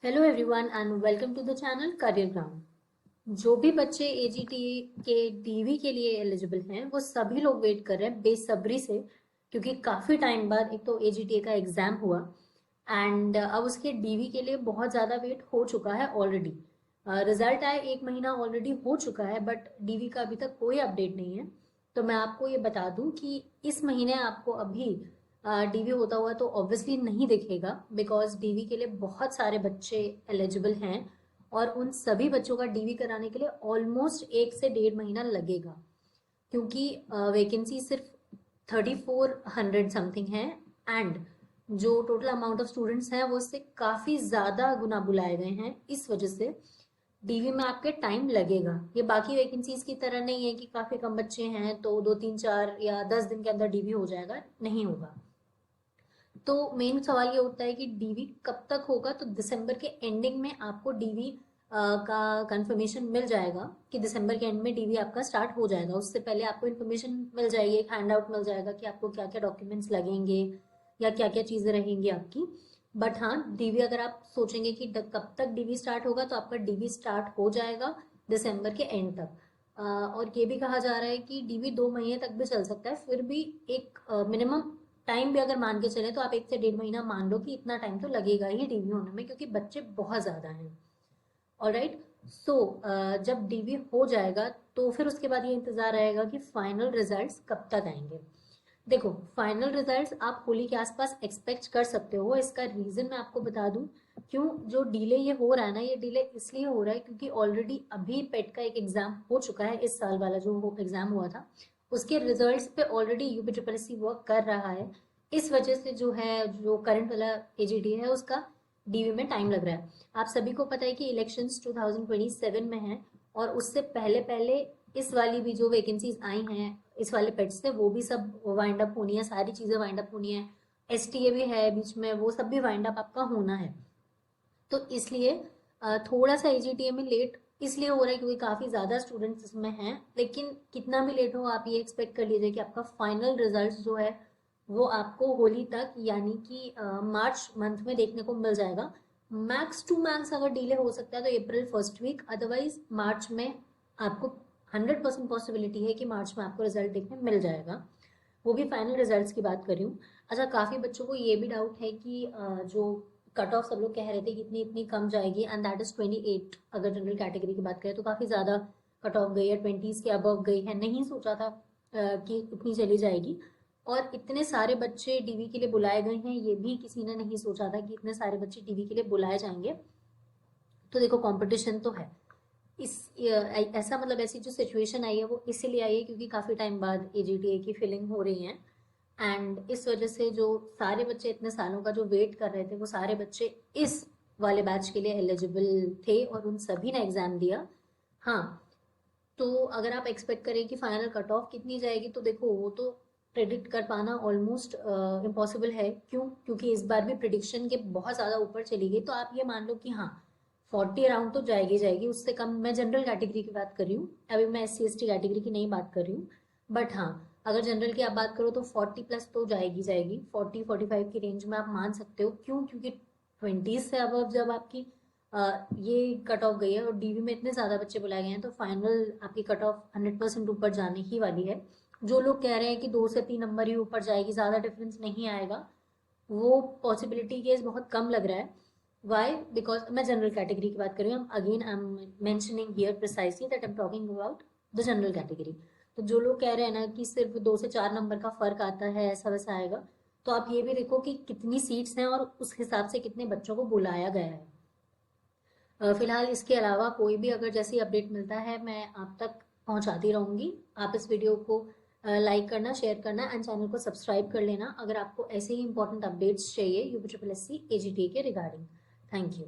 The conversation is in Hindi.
Hello everyone and welcome to the channel Career Ground. जो भी बच्चे एजीटीए के डीवी के लिए एलिजिबल हैं वो सभी लोग वेट कर रहे हैं बेसब्री से, क्योंकि काफ़ी टाइम बाद एक तो एजीटीए का एग्ज़ाम हुआ एंड अब उसके डीवी के लिए बहुत ज़्यादा वेट हो चुका है ऑलरेडी। रिजल्ट आए 1 महीना ऑलरेडी हो चुका है बट डीवी का अभी तक कोई अपडेट नहीं है। तो मैं आपको ये बता दूं कि इस महीने आपको अभी डीवी होता हुआ तो ऑब्वियसली नहीं दिखेगा, बिकॉज डीवी के लिए बहुत सारे बच्चे एलिजिबल हैं और उन सभी बच्चों का डीवी कराने के लिए ऑलमोस्ट 1 से 1.5 महीना लगेगा, क्योंकि वैकेंसी सिर्फ 3400 समथिंग है एंड जो टोटल अमाउंट ऑफ स्टूडेंट्स हैं वो उससे काफ़ी ज़्यादा गुना बुलाए गए हैं। इस वजह से डीवी में आपके टाइम लगेगा। ये बाकी वैकेंसीज की तरह नहीं है कि काफ़ी कम बच्चे हैं तो 2 3 4 या 10 दिन के अंदर डीवी हो जाएगा, नहीं होगा। तो मेन सवाल ये उठता है कि डीवी कब तक होगा। तो दिसंबर के एंडिंग में आपको डीवी का कंफर्मेशन मिल जाएगा कि दिसंबर के एंड में डीवी आपका स्टार्ट हो जाएगा। उससे पहले आपको इन्फॉर्मेशन मिल जाएगी, एक हैंड आउट मिल जाएगा कि आपको क्या क्या डॉक्यूमेंट्स लगेंगे या क्या क्या चीज़ें रहेंगी आपकी। बट हाँ, डीवी अगर आप सोचेंगे कि कब तक डीवी स्टार्ट होगा, तो आपका डीवी स्टार्ट हो जाएगा दिसंबर के एंड तक। और ये भी कहा जा रहा है कि डीवी 2 महीने तक भी चल सकता है। फिर भी एक मिनिमम टाइम भी अगर मान के चले तो आप 1 से 1.5 महीना मान लो कि इतना टाइम तो लगेगा ही डीवी होने में, क्योंकि बच्चे बहुत ज़्यादा हैं। ऑलराइट। सो जब डीवी हो जाएगा तो फिर उसके बाद ये इंतज़ार रहेगा कि फाइनल रिजल्ट्स कब तक आएंगे। देखो, फाइनल रिजल्ट्स आप होली के आसपास एक्सपेक्ट कर सकते हो। इसका रीज़न मैं आपको बता दूं क्यों जो डिले ये हो रहा है ना, ये डिले इसलिए हो रहा है क्योंकि ऑलरेडी अभी पेट का एक एग्ज़ाम हो चुका है। इस साल वाला जो एग्ज़ाम हुआ था उसके रिजल्ट्स पे already UP triple S C work कर रहा है। इस वजह से जो है, जो करंट वाला एजीडी है उसका डीवी में टाइम लग रहा है। आप सभी को पता है कि इलेक्शंस 2027 में हैं और उससे पहले पहले इस वाली भी जो वैकेंसीज आई हैं इस वाले पेट्स से, वो भी सब वाइंड अप होनी है, सारी चीज़ें वाइंड अप होनी है। एसटीए भी है बीच में, वो सब भी वाइंड अप आपका होना है। तो इसलिए थोड़ा सा एजीटीए में लेट इसलिए हो रहा है क्योंकि काफ़ी ज़्यादा स्टूडेंट्स इसमें हैं। लेकिन कितना भी लेट हो, आप ये एक्सपेक्ट कर लीजिए कि आपका फाइनल रिजल्ट जो है वो आपको होली तक यानी कि मार्च मंथ में देखने को मिल जाएगा। मैक्स टू मैक्स अगर डिले हो सकता है तो अप्रैल फर्स्ट वीक, अदरवाइज मार्च में आपको 100% पॉसिबिलिटी है कि मार्च में आपको रिजल्ट देखने मिल जाएगा। वो भी फाइनल रिजल्ट्स की बात कर रही हूँ। अच्छा, काफ़ी बच्चों को ये भी डाउट है कि जो कट ऑफ सब लोग कह रहे थे कि इतनी इतनी कम जाएगी, एंड दैट इज़ 28। अगर जनरल कैटेगरी की बात करें तो काफ़ी ज़्यादा कट ऑफ गई है, 20s के अबव गई है। नहीं सोचा था कि इतनी चली जाएगी। और इतने सारे बच्चे डीवी के लिए बुलाए गए हैं, ये भी किसी ने नहीं सोचा था कि इतने सारे बच्चे डीवी के लिए बुलाए जाएंगे। तो देखो, कंपटीशन तो है। इस ऐसा मतलब ऐसी जो सिचुएशन आई है वो इसीलिए आई है क्योंकि काफ़ी टाइम बाद एजीटीए की फिलिंग हो रही है एंड इस वजह से जो सारे बच्चे इतने सालों का जो वेट कर रहे थे वो सारे बच्चे इस वाले बैच के लिए एलिजिबल थे और उन सभी ने एग्ज़ाम दिया। हाँ, तो अगर आप एक्सपेक्ट करें कि फाइनल कट ऑफ कितनी जाएगी, तो देखो वो तो प्रिडिक्ट कर पाना ऑलमोस्ट इम्पॉसिबल है। क्यों? क्योंकि इस बार भी प्रिडिक्शन के बहुत ज़्यादा ऊपर चली गई। तो आप ये मान लो कि हाँ, 40 अराउंड तो जाएगी जाएगी, उससे कम। मैं जनरल कैटेगरी की बात कर रही हूँ, अभी मैं SC ST कैटेगरी की नहीं बात कर रही हूँ। बट हाँ, अगर जनरल की आप बात करो तो 40+ तो जाएगी जाएगी, 40 45 की रेंज में आप मान सकते हो। क्यों? क्योंकि 20s से अब जब आपकी ये कट ऑफ गई है और डीवी में इतने ज़्यादा बच्चे बुलाए गए हैं तो फाइनल आपकी कट ऑफ 100% ऊपर जाने ही वाली है। जो लोग कह रहे हैं कि 2 से 3 नंबर ही ऊपर जाएगी, ज़्यादा डिफरेंस नहीं आएगा, वो पॉसिबिलिटी केस बहुत कम लग रहा है। वाई? बिकॉज मैं जनरल कैटेगरी की बात कर रही हूँ। Again I am mentioning here precisely that I am talking about the general category. तो जो लोग कह रहे हैं ना कि सिर्फ 2 से 4 नंबर का फर्क आता है, ऐसा वैसा आएगा, तो आप ये भी देखो कि कितनी सीट्स हैं और उस हिसाब से कितने बच्चों को बुलाया गया है। फिलहाल इसके अलावा कोई भी अगर जैसी अपडेट मिलता है मैं आप तक पहुंचाती रहूंगी। आप इस वीडियो को लाइक करना, शेयर करना एंड चैनल को सब्सक्राइब कर लेना अगर आपको ऐसे ही इंपॉर्टेंट अपडेट्स चाहिए UP triple S C AGT के रिगार्डिंग। Thank you.